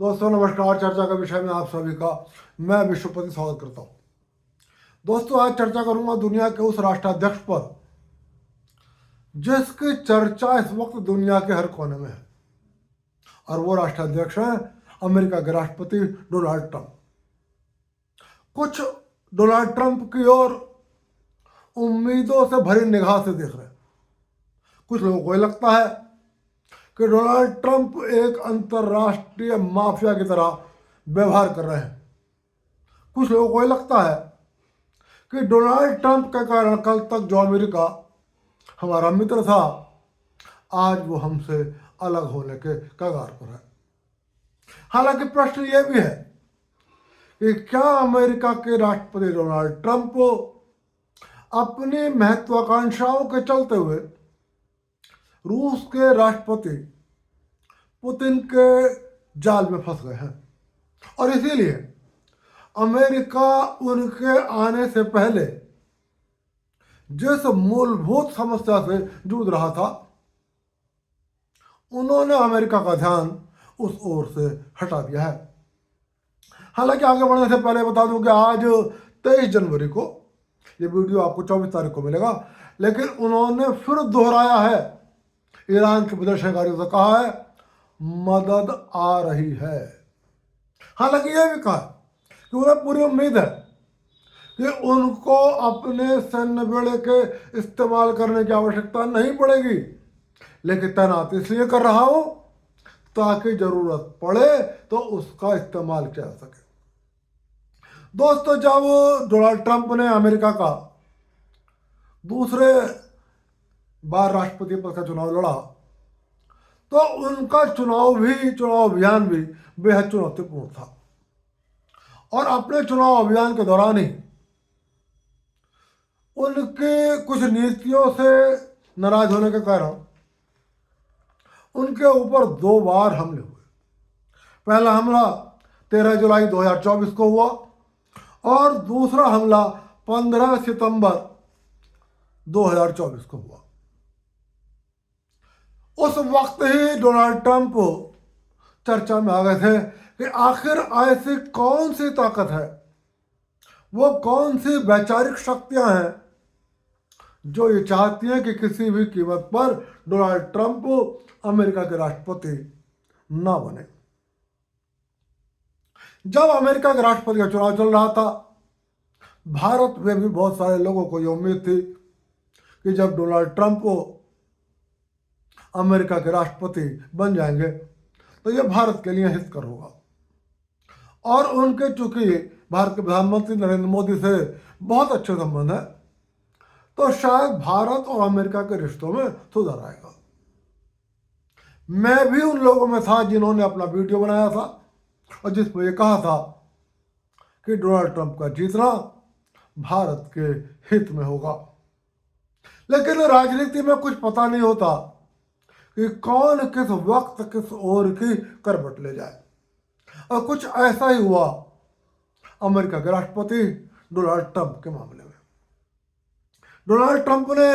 दोस्तों नमस्कार। चर्चा के विषय में आप सभी का मैं विश्वपति स्वागत करता हूं। दोस्तों आज चर्चा करूंगा दुनिया के उस राष्ट्राध्यक्ष पर जिसकी चर्चा इस वक्त दुनिया के हर कोने में है, और वो राष्ट्राध्यक्ष हैं अमेरिका के राष्ट्रपति डोनाल्ड ट्रंप। कुछ डोनाल्ड ट्रंप की ओर उम्मीदों से भरी निगाह से देख रहे हैं। कुछ लोगों को लगता है कि डोनाल्ड ट्रंप एक अंतर्राष्ट्रीय माफिया की तरह व्यवहार कर रहे हैं। कुछ लोगों को लगता है कि डोनाल्ड ट्रंप के कारण कल तक जो अमेरिका हमारा मित्र था, आज वो हमसे अलग होने के कगार पर है। हालांकि प्रश्न ये भी है कि क्या अमेरिका के राष्ट्रपति डोनाल्ड ट्रंप अपनी महत्वाकांक्षाओं के चलते हुए रूस के राष्ट्रपति पुतिन के जाल में फंस गए हैं, और इसीलिए अमेरिका उनके आने से पहले जिस मूलभूत समस्या से जूझ रहा था, उन्होंने अमेरिका का ध्यान उस ओर से हटा दिया है। हालांकि आगे बढ़ने से पहले बता दूं कि आज 23 जनवरी को, ये वीडियो आपको 24 तारीख को मिलेगा, लेकिन उन्होंने फिर दोहराया है, ईरान के प्रदर्शनकारियों से कहा है मदद आ रही है। हालांकि यह भी कहा कि उन्हें पूरी उम्मीद है कि उनको अपने सैन्य बेड़े के इस्तेमाल करने की आवश्यकता नहीं पड़ेगी, लेकिन तैनात इसलिए कर रहा हूं ताकि जरूरत पड़े तो उसका इस्तेमाल किया जा सके। दोस्तों जब डोनाल्ड ट्रंप ने अमेरिका का दूसरे बार राष्ट्रपति पद का चुनाव लड़ा, तो उनका चुनाव अभियान भी बेहद चुनौतीपूर्ण था, और अपने चुनाव अभियान के दौरान ही उनके कुछ नीतियों से नाराज होने के कारण उनके ऊपर 2 बार हमले हुए। पहला हमला 13 जुलाई 2024 को हुआ, और दूसरा हमला 15 सितंबर 2024 को हुआ। उस वक्त ही डोनाल्ड ट्रंप चर्चा में आ गए थे कि आखिर ऐसी कौन सी ताकत है, वो कौन सी वैचारिक शक्तियां हैं जो ये चाहती हैं कि किसी भी कीमत पर डोनाल्ड ट्रंप अमेरिका के राष्ट्रपति ना बने। जब अमेरिका के राष्ट्रपति का चुनाव चल रहा था, भारत में भी बहुत सारे लोगों को ये उम्मीद थी कि जब डोनाल्ड ट्रंप अमेरिका के राष्ट्रपति बन जाएंगे तो ये भारत के लिए हितकर होगा, और उनके चूंकि भारत के प्रधानमंत्री नरेंद्र मोदी से बहुत अच्छे संबंध है, तो शायद भारत और अमेरिका के रिश्तों में सुधार आएगा। मैं भी उन लोगों में था जिन्होंने अपना वीडियो बनाया था और जिसमें ये कहा था कि डोनाल्ड ट्रंप का जीतना भारत के हित में होगा। लेकिन राजनीति में कुछ पता नहीं होता कि कौन किस वक्त किस ओर की करवट ले जाए, और कुछ ऐसा ही हुआ अमेरिका के राष्ट्रपति डोनाल्ड ट्रंप के मामले में। डोनाल्ड ट्रंप ने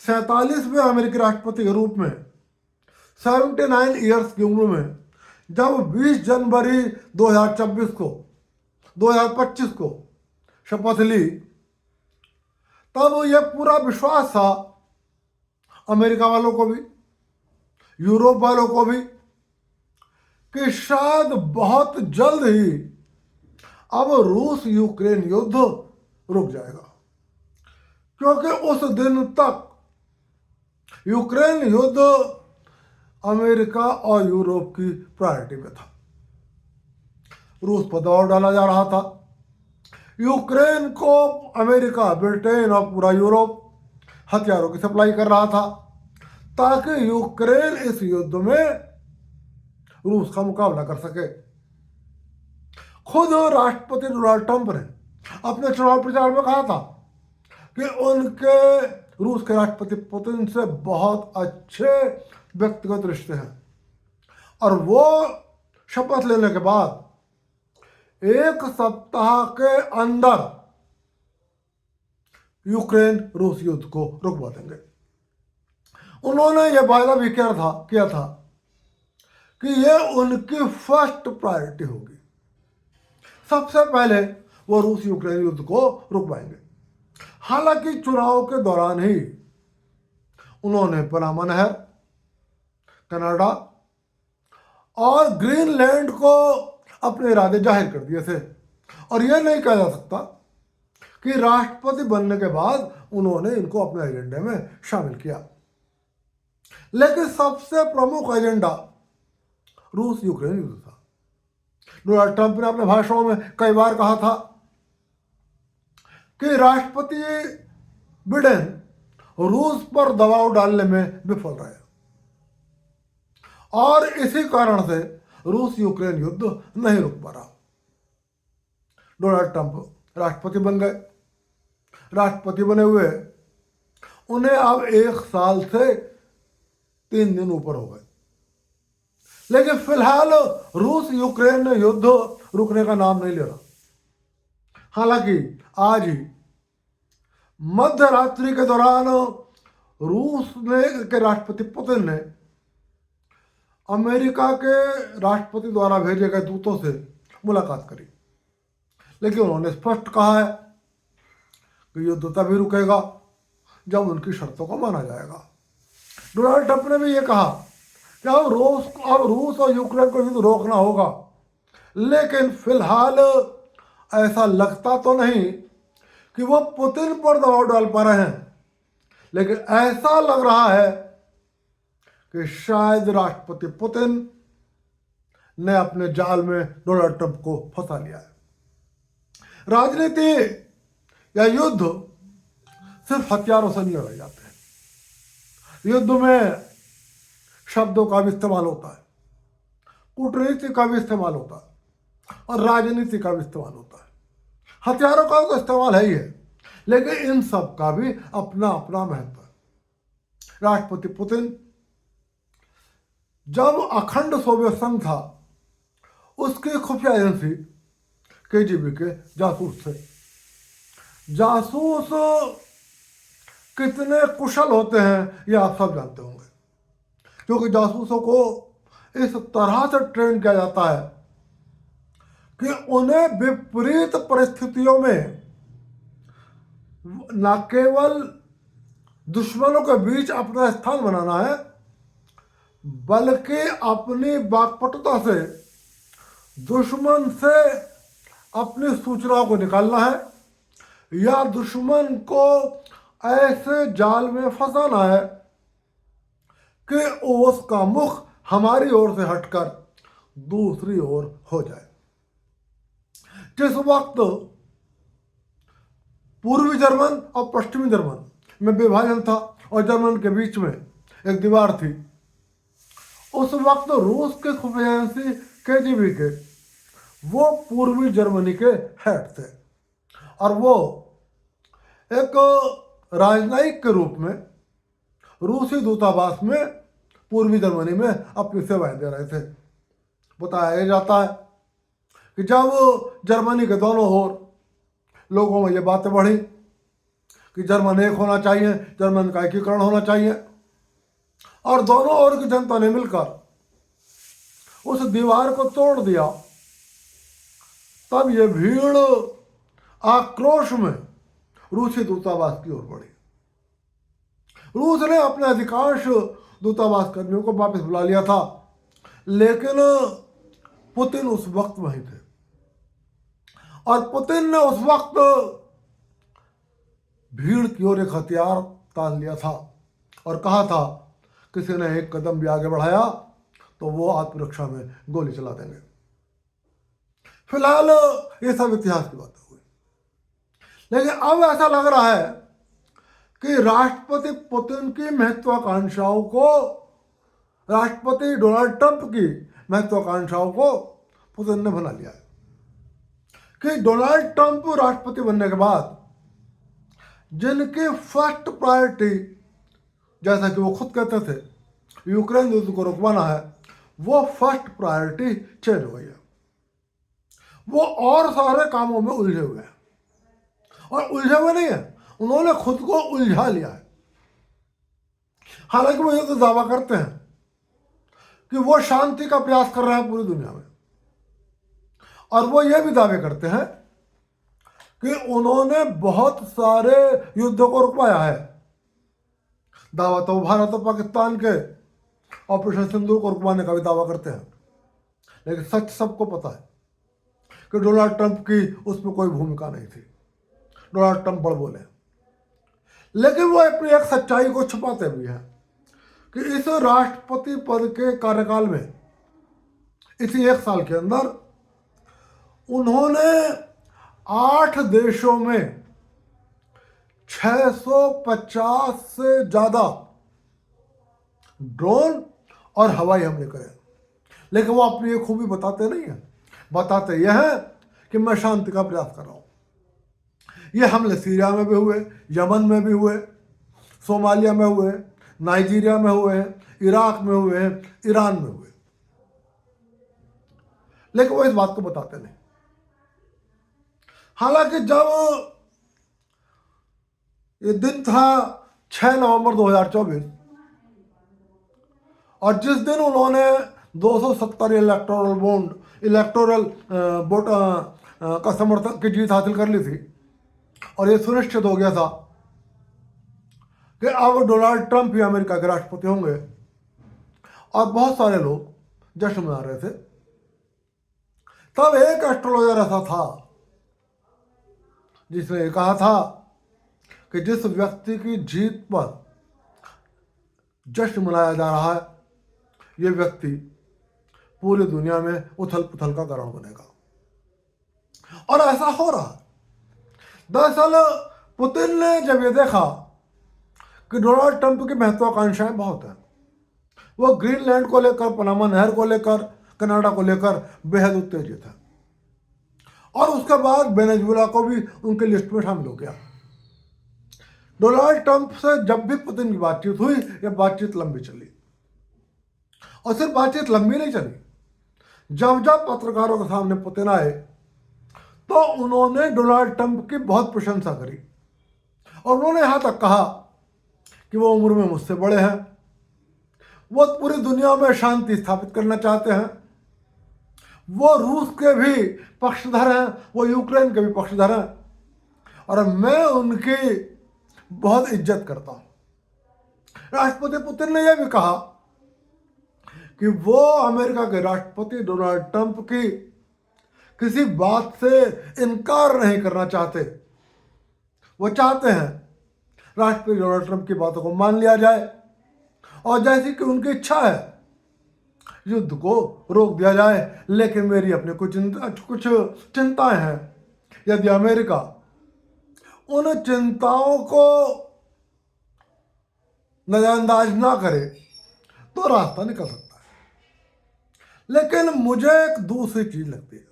47वें अमेरिकी राष्ट्रपति के रूप में 79 ईयर्स की उम्र में जब 20 जनवरी 2025 को शपथ ली, तब यह पूरा विश्वास था अमेरिका वालों को भी, यूरोप वालों को भी, कि शायद बहुत जल्द ही अब रूस यूक्रेन युद्ध रुक जाएगा, क्योंकि उस दिन तक यूक्रेन युद्ध अमेरिका और यूरोप की प्रायोरिटी में था। रूस पर दबाव डाला जा रहा था। यूक्रेन को अमेरिका, ब्रिटेन और पूरा यूरोप हथियारों की सप्लाई कर रहा था ताकि यूक्रेन इस युद्ध में रूस का मुकाबला कर सके। खुद राष्ट्रपति डोनाल्ड ट्रंप ने अपने चुनाव प्रचार में कहा था कि उनके रूस के राष्ट्रपति पुतिन से बहुत अच्छे व्यक्तिगत रिश्ते हैं, और वो शपथ लेने के बाद 1 सप्ताह के अंदर यूक्रेन रूस युद्ध को रुकवा देंगे। उन्होंने यह वायदा भी किया था कि ये उनकी फर्स्ट प्रायोरिटी होगी। सबसे पहले वो रूस यूक्रेन युद्ध को रुकवाएंगे। हालांकि चुनाव के दौरान ही उन्होंने पनामा नहर, कनाडा और ग्रीनलैंड को अपने इरादे जाहिर कर दिए थे। और यह नहीं कहा जा सकता कि राष्ट्रपति बनने के बाद उन्होंने इनको अपने एजेंडे में शामिल किया। लेकिन सबसे प्रमुख एजेंडा रूस यूक्रेन युद्ध था। डोनाल्ड ट्रंप ने अपने भाषणों में कई बार कहा था कि राष्ट्रपति बिडेन रूस पर दबाव डालने में विफल रहे और इसी कारण से रूस यूक्रेन युद्ध नहीं रुक पा रहा। डोनाल्ड ट्रंप राष्ट्रपति बन गए। राष्ट्रपति बने हुए उन्हें अब 1 साल से 3 दिन ऊपर हो गए, लेकिन फिलहाल रूस यूक्रेन युद्ध रुकने का नाम नहीं ले रहा। हालांकि आज ही मध्य रात्रि के दौरान रूस के राष्ट्रपति पुतिन ने अमेरिका के राष्ट्रपति द्वारा भेजे गए दूतों से मुलाकात करी, लेकिन उन्होंने स्पष्ट कहा है कि युद्ध तभी रुकेगा जब उनकी शर्तों को माना जाएगा। डोनाल्ड ट्रंप ने भी ये कहा कि अब रूस और यूक्रेन को युद्ध रोकना होगा, लेकिन फिलहाल ऐसा लगता तो नहीं कि वो पुतिन पर दबाव डाल पा रहे हैं, लेकिन ऐसा लग रहा है कि शायद राष्ट्रपति पुतिन ने अपने जाल में डोनाल्ड ट्रंप को फंसा लिया है। राजनीति या युद्ध सिर्फ हथियारों से नहीं लड़े जाते हैं। युद्ध में शब्दों का भी इस्तेमाल होता है, कूटनीति का भी इस्तेमाल होता है और राजनीति का भी इस्तेमाल होता है। हथियारों का तो इस्तेमाल है ही है, लेकिन इन सब का भी अपना अपना महत्व है। राष्ट्रपति पुतिन जब अखंड सोवियत संघ था, उसकी खुफिया एजेंसी केजीबी के जासूस थे। जासूस कितने कुशल होते हैं ये आप सब जानते होंगे, क्योंकि जासूसों को इस तरह से ट्रेन किया जाता है कि उन्हें विपरीत परिस्थितियों में न केवल दुश्मनों के बीच अपना स्थान बनाना है, बल्कि अपनी वाक्पटुता से दुश्मन से अपनी सूचनाओं को निकालना है या दुश्मन को ऐसे जाल में फंसाना है कि उसका मुख हमारी ओर से हटकर दूसरी ओर हो जाए। जिस वक्त पूर्वी जर्मन और पश्चिमी जर्मन में विभाजन था और जर्मन के बीच में एक दीवार थी, उस वक्त रूस के खुफिया एजेंसी केजीबी के वो पूर्वी जर्मनी के हेड थे और वो एक राजनयिक के रूप में रूसी दूतावास में पूर्वी जर्मनी में अपनी सेवाएं दे रहे थे। बताया जाता है कि जब जर्मनी के दोनों ओर लोगों में ये बातें बढ़ी कि जर्मन एक होना चाहिए, जर्मन का एकीकरण होना चाहिए, और दोनों ओर की जनता ने मिलकर उस दीवार को तोड़ दिया, तब ये भीड़ आक्रोश में रूसी दूतावास की ओर बढ़ी। रूस ने अपने अधिकांश दूतावास कर्मियों को वापस बुला लिया था, लेकिन पुतिन उस वक्त वहीं थे और पुतिन ने उस वक्त भीड़ की ओर एक हथियार तान लिया था और कहा था किसी ने एक कदम भी आगे बढ़ाया तो वो आत्मरक्षा में गोली चला देंगे। फिलहाल ये सब इतिहास की बातें हुई, लेकिन अब ऐसा लग रहा है कि राष्ट्रपति पुतिन की महत्वाकांक्षाओं को, राष्ट्रपति डोनाल्ड ट्रंप की महत्वाकांक्षाओं को पुतिन ने बना लिया है कि डोनाल्ड ट्रंप राष्ट्रपति बनने के बाद जिनकी फर्स्ट प्रायोरिटी, जैसा कि वो खुद कहते थे, यूक्रेन युद्ध को रुकवाना है, वो फर्स्ट प्रायोरिटी चेंज हो गई है। वो और सारे कामों में उलझे हुए हैं और उलझे हुए नहीं है, उन्होंने खुद को उलझा लिया है। हालांकि वो ये तो दावा करते हैं कि वो शांति का प्रयास कर रहे हैं पूरी दुनिया में, और वो ये भी दावे करते हैं कि उन्होंने बहुत सारे युद्धों को रुकवाया है। दावा तो भारत और पाकिस्तान के ऑपरेशन सिंदूर को रुकवाने का भी दावा करते हैं, लेकिन सच सबको पता है कि डोनाल्ड ट्रंप की उसमें कोई भूमिका नहीं थी। डोनाल्ड ट्रंप बड़ बोले, लेकिन वो अपनी एक सच्चाई को छुपाते भी हैं कि इस राष्ट्रपति पद के कार्यकाल में, इसी 1 साल के अंदर, उन्होंने 8 देशों में 650 से ज्यादा ड्रोन और हवाई हमले करे। लेकिन वो अपनी ये खूबी बताते नहीं हैं, बताते यह है कि मैं शांति का प्रयास कर रहा हूं। ये हमले सीरिया में भी हुए, यमन में भी हुए, सोमालिया में हुए, नाइजीरिया में हुए, इराक में हुए, ईरान में हुए, लेकिन वो इस बात को बताते नहीं। हालांकि जब ये दिन था 6 नवंबर 2024, और जिस दिन उन्होंने 270 इलेक्टोरल वोट का समर्थन की जीत हासिल कर ली थी, और ये सुनिश्चित हो गया था कि अब डोनाल्ड ट्रंप ही अमेरिका के राष्ट्रपति होंगे, और बहुत सारे लोग जश्न मना रहे थे, तब एक एस्ट्रोलॉजर ऐसा था जिसने कहा था कि जिस व्यक्ति की जीत पर जश्न मनाया जा रहा है, ये व्यक्ति पूरी दुनिया में उथल पुथल का कारण बनेगा, और ऐसा हो रहा है। दरअसल पुतिन ने जब ये देखा कि डोनाल्ड ट्रंप की महत्वाकांक्षाएं बहुत हैं, वो ग्रीनलैंड को लेकर, पनामा नहर को लेकर, कनाडा को लेकर बेहद उत्तेजित है, और उसके बाद वेनेजुएला को भी उनके लिस्ट में शामिल हो गया। डोनाल्ड ट्रंप से जब भी पुतिन की बातचीत हुई, यह बातचीत लंबी चली, और सिर्फ बातचीत लंबी नहीं चली, जब जब पत्रकारों के सामने पुतिन आए तो उन्होंने डोनाल्ड ट्रंप की बहुत प्रशंसा करी, और उन्होंने यहां तक कहा कि वो उम्र में मुझसे बड़े हैं, वो पूरी दुनिया में शांति स्थापित करना चाहते हैं, वो रूस के भी पक्षधर हैं, वो यूक्रेन के भी पक्षधर हैं, और मैं उनकी बहुत इज्जत करता हूं। राष्ट्रपति पुतिन ने यह भी कहा कि वो अमेरिका के राष्ट्रपति डोनाल्ड ट्रंप की किसी बात से इनकार नहीं करना चाहते। वो चाहते हैं राष्ट्रपति डोनाल्ड ट्रंप की बातों को मान लिया जाए, और जैसी कि उनकी इच्छा है युद्ध को रोक दिया जाए। लेकिन मेरी अपने कुछ चिंताएं हैं। यदि अमेरिका उन चिंताओं को नजरअंदाज ना करे तो रास्ता निकल सकता है। लेकिन मुझे एक दूसरी चीज लगती है,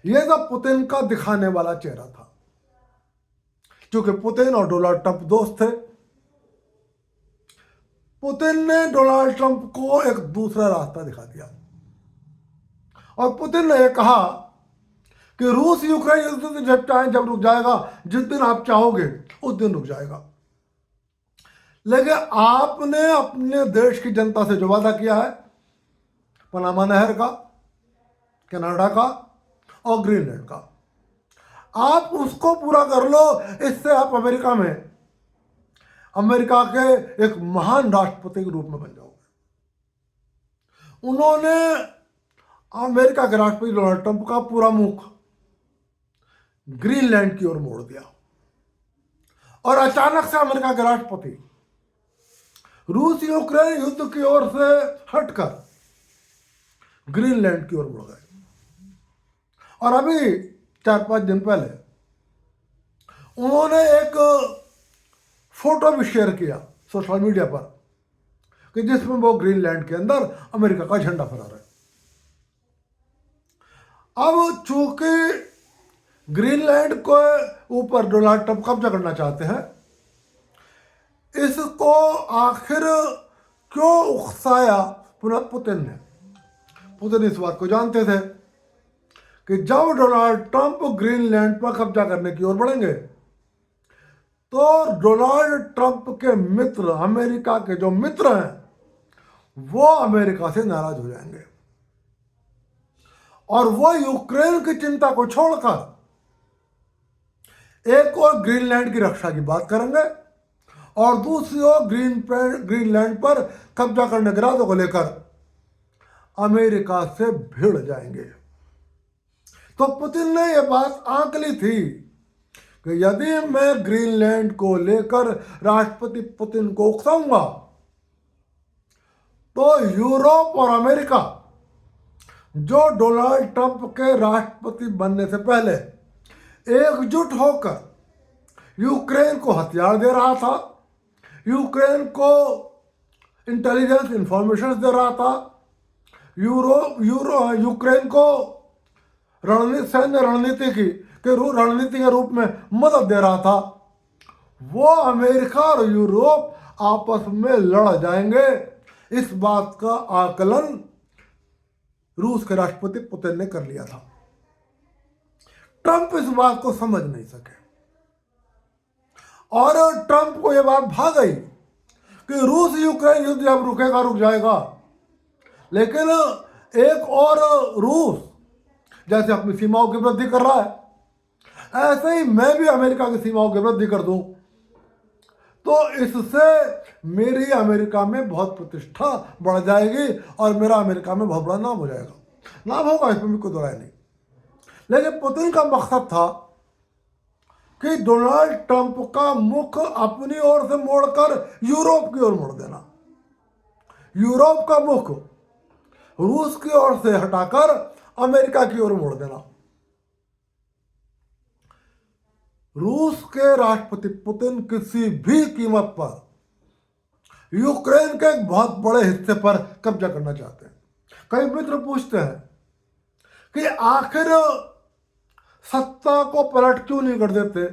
यह तो पुतिन का दिखाने वाला चेहरा था, क्योंकि पुतिन और डोनाल्ड ट्रंप दोस्त थे। पुतिन ने डोनाल्ड ट्रंप को एक दूसरा रास्ता दिखा दिया, और पुतिन ने यह कहा कि रूस यूक्रेन युद्ध जब चाहे जब रुक जाएगा, जिस दिन आप चाहोगे उस दिन रुक जाएगा। लेकिन आपने अपने देश की जनता से जो वादा किया है, पनामा नहर का, कनाडा का और ग्रीनलैंड का, आप उसको पूरा कर लो। इससे आप अमेरिका के एक महान राष्ट्रपति के रूप में बन जाओगे। उन्होंने अमेरिका के राष्ट्रपति डोनाल्ड ट्रंप का पूरा मुख ग्रीनलैंड की ओर मोड़ दिया, और अचानक से अमेरिका के राष्ट्रपति रूस यूक्रेन युद्ध की ओर से हटकर ग्रीनलैंड की ओर मुड़ गए। और अभी 4-5 दिन पहले उन्होंने एक फोटो भी शेयर किया सोशल मीडिया पर कि जिसमें वो ग्रीनलैंड के अंदर अमेरिका का झंडा फहरा रहे। अब चूंकि ग्रीनलैंड को ऊपर डोनाल्ड ट्रंप कब्जा करना चाहते हैं, इसको आखिर क्यों उकसाया पुतिन ने? पुतिन इस बात को जानते थे कि जब डोनाल्ड ट्रंप ग्रीनलैंड पर कब्जा करने की ओर बढ़ेंगे तो डोनाल्ड ट्रंप के मित्र, अमेरिका के जो मित्र हैं, वो अमेरिका से नाराज हो जाएंगे और वो यूक्रेन की चिंता को छोड़कर एक और ग्रीनलैंड की रक्षा की बात करेंगे और दूसरी ओर ग्रीनलैंड पर कब्जा करने के इरादों को लेकर अमेरिका से भिड़ जाएंगे। तो पुतिन ने यह बात आंक ली थी कि यदि मैं ग्रीनलैंड को लेकर राष्ट्रपति पुतिन को उकसाऊंगा तो यूरोप और अमेरिका, जो डोनाल्ड ट्रंप के राष्ट्रपति बनने से पहले एकजुट होकर यूक्रेन को हथियार दे रहा था, यूक्रेन को इंटेलिजेंस इंफॉर्मेशन दे रहा था, यूक्रेन को सैन्य रणनीति के रूप में मदद दे रहा था, वो अमेरिका और यूरोप आपस में लड़ जाएंगे। इस बात का आकलन रूस के राष्ट्रपति पुतिन ने कर लिया था। ट्रंप इस बात को समझ नहीं सके और ट्रंप को यह बात भा गई कि रूस यूक्रेन युद्ध जब रुकेगा रुक जाएगा, लेकिन एक और रूस जैसे अपनी सीमाओं की वृद्धि कर रहा है, ऐसे ही मैं भी अमेरिका की सीमाओं की वृद्धि कर दूं तो इससे मेरी अमेरिका में बहुत प्रतिष्ठा बढ़ जाएगी और मेरा अमेरिका में बहुत बड़ा नाम हो जाएगा। नाम होगा, इसमें भी कोई दो राय नहीं। लेकिन पुतिन का मकसद था कि डोनाल्ड ट्रंप का मुख अपनी ओर से मोड़कर यूरोप की ओर मोड़ देना, यूरोप का मुख रूस की ओर से हटाकर अमेरिका की ओर मोड़ देना। रूस के राष्ट्रपति पुतिन किसी भी कीमत पर यूक्रेन के एक बहुत बड़े हिस्से पर कब्जा करना चाहते हैं। कई मित्र पूछते हैं कि आखिर सत्ता को पलट क्यों नहीं कर देते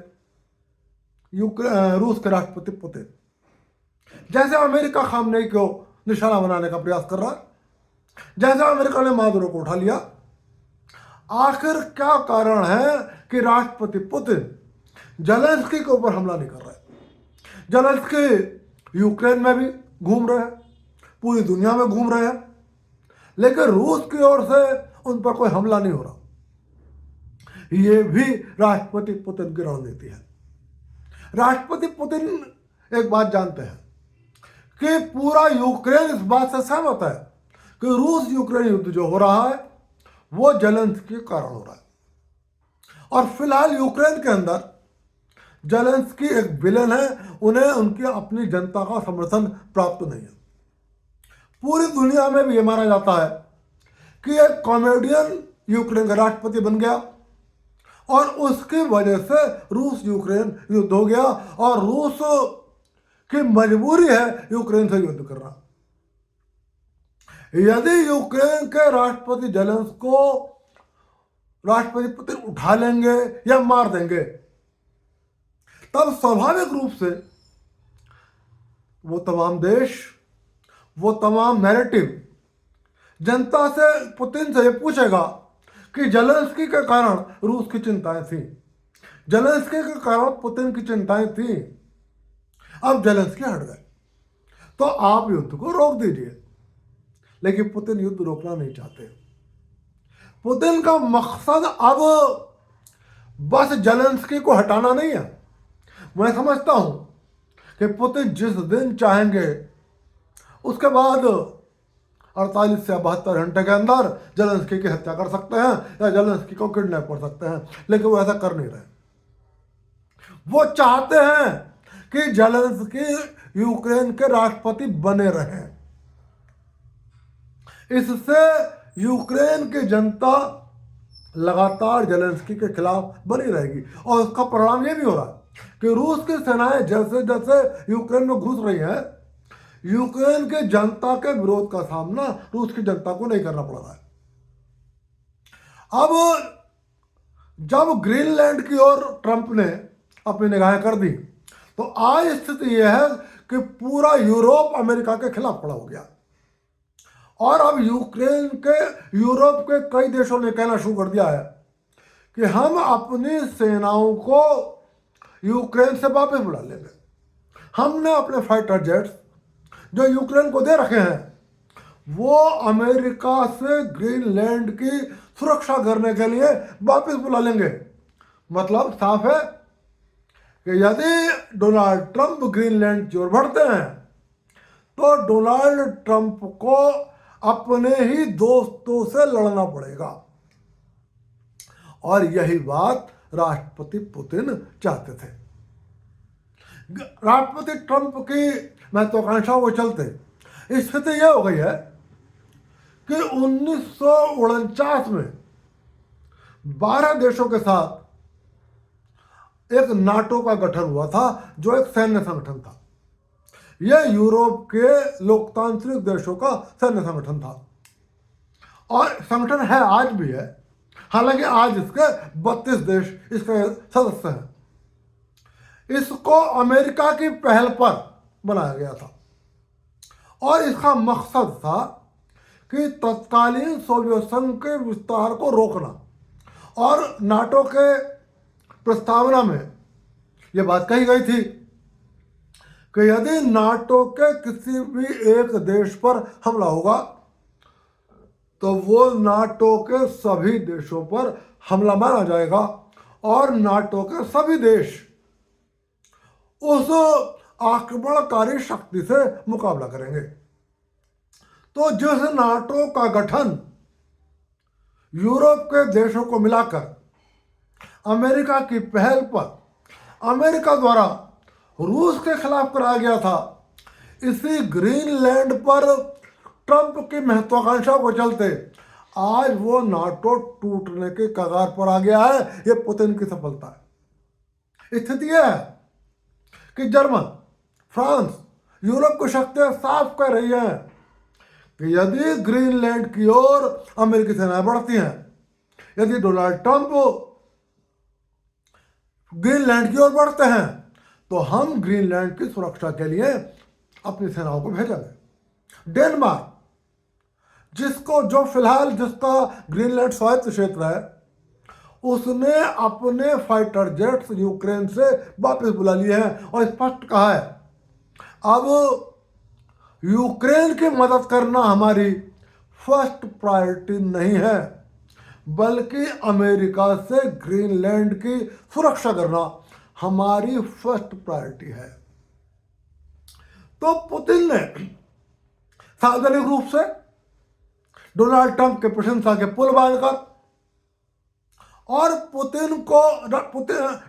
रूस के राष्ट्रपति पुतिन, जैसे अमेरिका खामनेई को निशाना बनाने का प्रयास कर रहा है, जैसे अमेरिका ने मादुरो को उठा लिया। आखिर क्या कारण है कि राष्ट्रपति पुतिन जेलेंस्की के ऊपर हमला नहीं कर रहा है? जेलेंस्की यूक्रेन में भी घूम रहे हैं, पूरी दुनिया में घूम रहे हैं, लेकिन रूस की ओर से उन पर कोई हमला नहीं हो रहा। ये भी राष्ट्रपति पुतिन की रणनीति है। राष्ट्रपति पुतिन एक बात जानते हैं कि पूरा यूक्रेन इस बात से सहमत है कि रूस यूक्रेन युद्ध जो हो रहा है वो जेलेंस्की के कारण हो रहा है, और फिलहाल यूक्रेन के अंदर जेलेंस्की एक विलेन है, उन्हें उनकी अपनी जनता का समर्थन प्राप्त नहीं है। पूरी दुनिया में भी ये माना जाता है कि एक कॉमेडियन यूक्रेन का राष्ट्रपति बन गया और उसकी वजह से रूस यूक्रेन युद्ध हो गया और रूस की मजबूरी है यूक्रेन से युद्ध करना। यदि यूक्रेन के राष्ट्रपति जेलेंस्की को राष्ट्रपति पुतिन उठा लेंगे या मार देंगे, तब स्वाभाविक रूप से वो तमाम देश, वो तमाम नैरेटिव जनता से, पुतिन से ये पूछेगा कि जेलेंस्की के कारण रूस की चिंताएं थी, जेलेंस्की के कारण पुतिन की चिंताएं थी, अब जेलेंस्की हट गए तो आप युद्ध को रोक दीजिए। लेकिन पुतिन युद्ध रोकना नहीं चाहते। पुतिन का मकसद अब बस जेलेंस्की को हटाना नहीं है। मैं समझता हूं कि पुतिन जिस दिन चाहेंगे उसके बाद 48 से 72 घंटे के अंदर जेलेंस्की की हत्या कर सकते हैं या जेलेंस्की को किडनैप कर सकते हैं, लेकिन वो ऐसा कर नहीं रहे। वो चाहते हैं कि जेलेंस्की यूक्रेन के राष्ट्रपति बने रहें। इससे यूक्रेन की जनता लगातार जेलेंस्की के खिलाफ बनी रहेगी और उसका परिणाम यह भी हो रहा है कि रूस की सेनाएं जैसे जैसे यूक्रेन में घुस रही हैं, यूक्रेन के जनता के विरोध का सामना रूस की जनता को नहीं करना पड़ रहा है। अब जब ग्रीनलैंड की ओर ट्रंप ने अपनी निगाहें कर दी तो आज स्थिति यह है कि पूरा यूरोप अमेरिका के खिलाफ खड़ा हो गया और अब यूरोप के कई देशों ने कहना शुरू कर दिया है कि हम अपनी सेनाओं को यूक्रेन से वापस बुला लेंगे। हमने अपने फाइटर जेट्स जो यूक्रेन को दे रखे हैं वो अमेरिका से ग्रीनलैंड की सुरक्षा करने के लिए वापस बुला लेंगे। मतलब साफ है कि यदि डोनाल्ड ट्रंप ग्रीनलैंड की ओर बढ़ते हैं तो डोनाल्ड ट्रंप को अपने ही दोस्तों से लड़ना पड़ेगा। और यही बात राष्ट्रपति पुतिन चाहते थे। राष्ट्रपति ट्रंप की महत्वाकांक्षाओं को चलते स्थिति यह हो गई है कि 1949 में 12 देशों के साथ एक नाटो का गठन हुआ था, जो एक सैन्य संगठन था। यह यूरोप के लोकतांत्रिक देशों का सैन्य संगठन था और संगठन है, आज भी है। हालांकि आज इसके 32 देश इसके सदस्य हैं। इसको अमेरिका की पहल पर बनाया गया था और इसका मकसद था कि तत्कालीन सोवियत संघ के विस्तार को रोकना। और नाटो के प्रस्तावना में यह बात कही गई थी कि यदि नाटो के किसी भी एक देश पर हमला होगा तो वो नाटो के सभी देशों पर हमला माना जाएगा और नाटो के सभी देश उस आक्रमणकारी शक्ति से मुकाबला करेंगे। तो जिस नाटो का गठन यूरोप के देशों को मिलाकर अमेरिका की पहल पर अमेरिका द्वारा रूस के खिलाफ कराया गया था, इसी ग्रीनलैंड पर ट्रंप की महत्वाकांक्षा को चलते आज वो नाटो टूटने के कगार पर आ गया है। ये पुतिन की सफलता है। स्थिति यह है कि जर्मन, फ्रांस, यूरोप की शक्तियां साफ कर रही हैं कि यदि ग्रीनलैंड की ओर अमेरिकी सेनाएं बढ़ती हैं, यदि डोनाल्ड ट्रंप ग्रीनलैंड की ओर बढ़ते हैं, तो हम ग्रीनलैंड की सुरक्षा के लिए अपनी सेनाओं को भेजेंगे। डेनमार्क, जो फिलहाल जिसका ग्रीनलैंड स्वायत्त क्षेत्र है, उसने अपने फाइटर जेट्स यूक्रेन से वापस बुला लिए हैं और स्पष्ट कहा है अब यूक्रेन की मदद करना हमारी फर्स्ट प्रायोरिटी नहीं है, बल्कि अमेरिका से ग्रीनलैंड की सुरक्षा करना हमारी फर्स्ट प्रायोरिटी है। तो पुतिन ने सार्वजनिक रूप से डोनाल्ड ट्रंप के प्रशंसा के पुल बांधकर और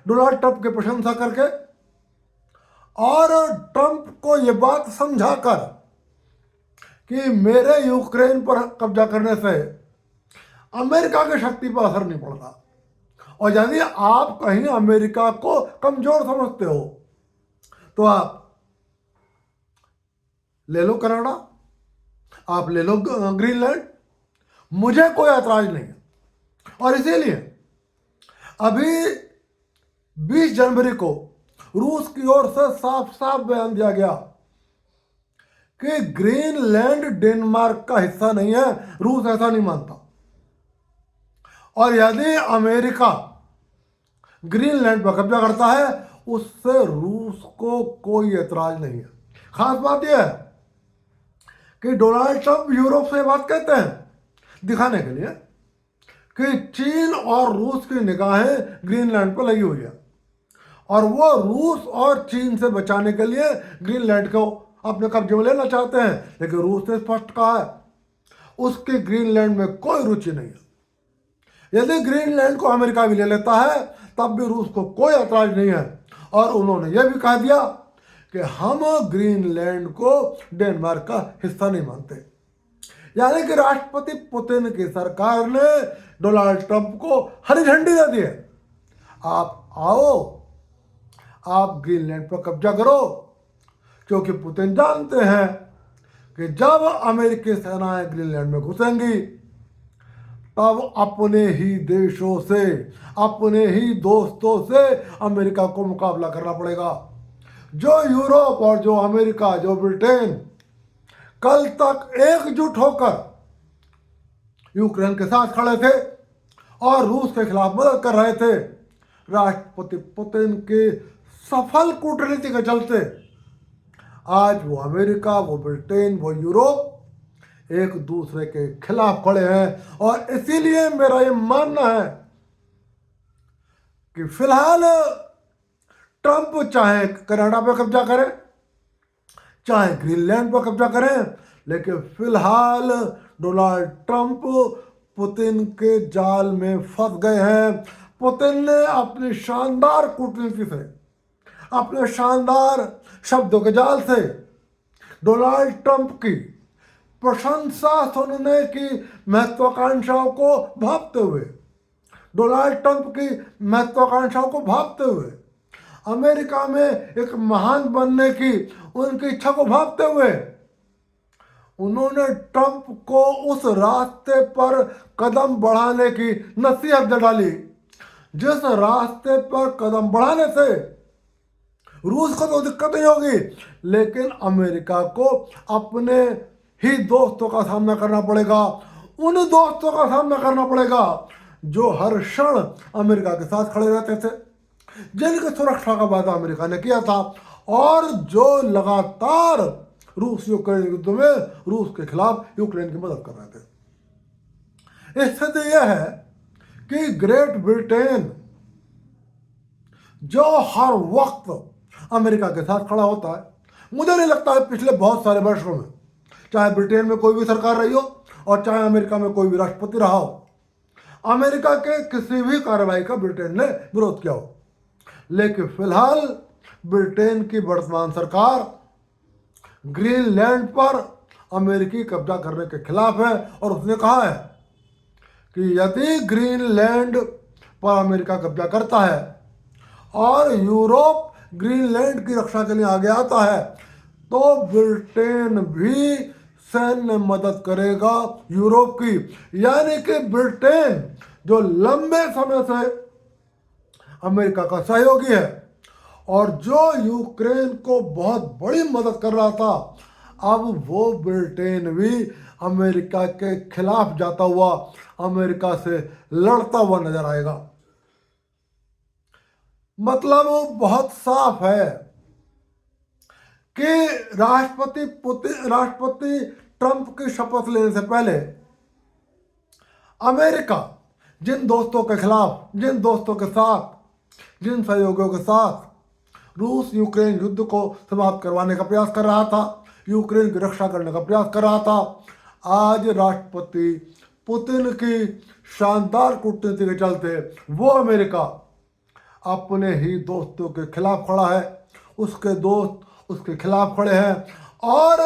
डोनाल्ड ट्रंप की प्रशंसा करके और ट्रंप को यह बात समझाकर कि मेरे यूक्रेन पर कब्जा करने से अमेरिका की शक्ति पर असर नहीं पड़ता, और यदि आप कहीं अमेरिका को कमजोर समझते हो तो आप ले लो कनाडा, आप ले लो ग्रीनलैंड, मुझे कोई ऐतराज नहीं है। और इसीलिए अभी 20 जनवरी को रूस की ओर से साफ साफ बयान दिया गया कि ग्रीनलैंड डेनमार्क का हिस्सा नहीं है। रूस ऐसा नहीं मानता और यदि अमेरिका ग्रीनलैंड पर कब्जा करता है उससे रूस को कोई ऐतराज नहीं है। खास बात यह है कि डोनाल्ड ट्रंप यूरोप से बात कहते हैं दिखाने के लिए कि चीन और रूस की निगाहें ग्रीनलैंड पर लगी हुई है और वो रूस और चीन से बचाने के लिए ग्रीनलैंड को अपने कब्जे में लेना चाहते हैं। लेकिन रूस ने स्पष्ट कहा है उसके ग्रीनलैंड में कोई रुचि नहीं है। यदि ग्रीनलैंड को अमेरिका भी ले लेता है तब भी रूस को कोई ऐतराज नहीं है। और उन्होंने यह भी कह दिया कि हम ग्रीनलैंड को डेनमार्क का हिस्सा नहीं मानते। यानी कि राष्ट्रपति पुतिन की सरकार ने डोनाल्ड ट्रंप को हरी झंडी दे दी है, आप आओ, आप ग्रीनलैंड पर कब्जा करो, क्योंकि पुतिन जानते हैं कि जब अमेरिकी सेनाएं ग्रीनलैंड में घुसेंगी तब अपने ही देशों से, अपने ही दोस्तों से अमेरिका को मुकाबला करना पड़ेगा। जो यूरोप और जो अमेरिका, जो ब्रिटेन कल तक एकजुट होकर यूक्रेन के साथ खड़े थे और रूस के खिलाफ मदद कर रहे थे, राष्ट्रपति पुतिन के सफल कूटनीति के चलते आज वो अमेरिका, वो ब्रिटेन, वो यूरोप एक दूसरे के खिलाफ खड़े हैं। और इसीलिए मेरा ये मानना है कि फिलहाल ट्रंप चाहे कनाडा पर कब्जा करें, चाहे ग्रीनलैंड पर कब्जा करें, लेकिन फिलहाल डोनाल्ड ट्रंप पुतिन के जाल में फंस गए हैं। पुतिन ने अपनी शानदार कूटनीति से, अपने शानदार शब्दों के जाल से डोनाल्ड ट्रंप की प्रशंसा सुनने की महत्वाकांक्षाओं को भांपते हुए, डोनाल्ड ट्रंप की महत्वाकांक्षाओं को भांपते हुए, अमेरिका में एक महान बनने की उनकी इच्छा को भांपते हुए, उन्होंने ट्रंप को उस रास्ते पर कदम बढ़ाने की नसीहत डाली जिस रास्ते पर कदम बढ़ाने से रूस को तो दिक्कत नहीं होगी, लेकिन अमेरिका को अपने ही दोस्तों का सामना करना पड़ेगा, उन दोस्तों का सामना करना पड़ेगा जो हर क्षण अमेरिका के साथ खड़े रहते थे, जिनकी सुरक्षा का वादा अमेरिका ने किया था, और जो लगातार रूस यूक्रेन युद्ध में रूस के खिलाफ यूक्रेन की मदद कर रहे थे। स्थिति यह है कि ग्रेट ब्रिटेन जो हर वक्त अमेरिका के साथ खड़ा होता है, मुझे नहीं लगता है पिछले बहुत सारे वर्षों में, चाहे ब्रिटेन में कोई भी सरकार रही हो और चाहे अमेरिका में कोई भी राष्ट्रपति रहा हो, अमेरिका के किसी भी कार्रवाई का ब्रिटेन ने विरोध किया हो। लेकिन फिलहाल ब्रिटेन की वर्तमान सरकार ग्रीनलैंड पर अमेरिकी कब्जा करने के खिलाफ है, और उसने कहा है कि यदि ग्रीनलैंड पर अमेरिका कब्जा करता है और यूरोप ग्रीनलैंड की रक्षा के लिए आगे आता है, तो ब्रिटेन भी सैन्य मदद करेगा यूरोप की। यानी कि ब्रिटेन जो लंबे समय से अमेरिका का सहयोगी है और जो यूक्रेन को बहुत बड़ी मदद कर रहा था, अब वो ब्रिटेन भी अमेरिका के खिलाफ जाता हुआ अमेरिका से लड़ता हुआ नजर आएगा। मतलब वो बहुत साफ है कि राष्ट्रपति ट्रंप की शपथ लेने से पहले अमेरिका जिन दोस्तों के खिलाफ, जिन दोस्तों के साथ, जिन सहयोगियों के साथ रूस यूक्रेन युद्ध को समाप्त करवाने का प्रयास कर रहा था, यूक्रेन की रक्षा करने का प्रयास कर रहा था, आज राष्ट्रपति पुतिन की शानदार कूटनीति के चलते वो अमेरिका अपने ही दोस्तों के खिलाफ खड़ा है, उसके दोस्त उसके खिलाफ खड़े हैं, और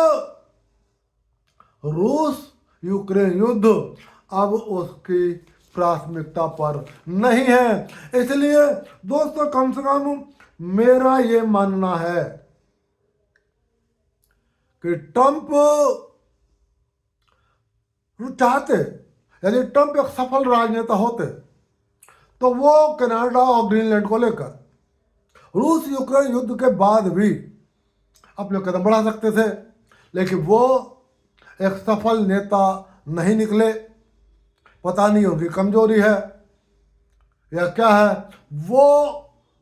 रूस यूक्रेन युद्ध अब उसकी प्राथमिकता पर नहीं है। इसलिए दोस्तों, कम से कम मेरा ये मानना है कि ट्रंप चाहते, यदि ट्रंप एक सफल राजनेता होते तो वो कनाडा और ग्रीनलैंड को लेकर रूस यूक्रेन युद्ध के बाद भी अपने कदम बढ़ा सकते थे, लेकिन वो एक सफल नेता नहीं निकले। पता नहीं उनकी कमजोरी है या क्या है, वो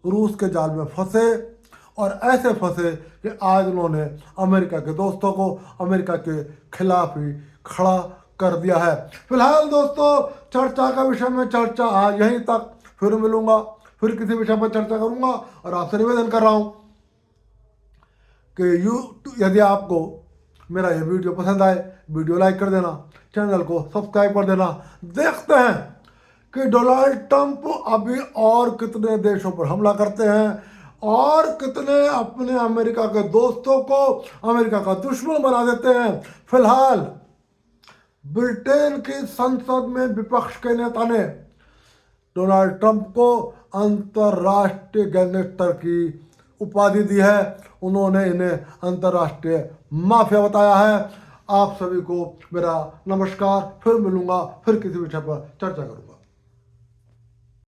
रूस के जाल में फंसे, और ऐसे फंसे कि आज उन्होंने अमेरिका के दोस्तों को अमेरिका के खिलाफ ही खड़ा कर दिया है। फिलहाल दोस्तों, चर्चा का विषय में चर्चा आज यहीं तक, फिर मिलूंगा, फिर किसी विषय पर चर्चा करूंगा, और आपसे निवेदन कर रहा हूं कि यदि आपको मेरा ये वीडियो पसंद आए, वीडियो लाइक कर देना, चैनल को सब्सक्राइब कर देना। देखते हैं कि डोनाल्ड ट्रंप अभी और कितने देशों पर हमला करते हैं और कितने अपने अमेरिका के दोस्तों को अमेरिका का दुश्मन बना देते हैं। फिलहाल ब्रिटेन की संसद में विपक्ष के नेता ने डोनाल्ड ट्रंप को अंतर्राष्ट्रीय गैंगस्टर की उपाधि दी है, उन्होंने इन्हें अंतर्राष्ट्रीय माफिया बताया है। आप सभी को मेरा नमस्कार, फिर मिलूंगा, फिर किसी विषय पर चर्चा करूंगा।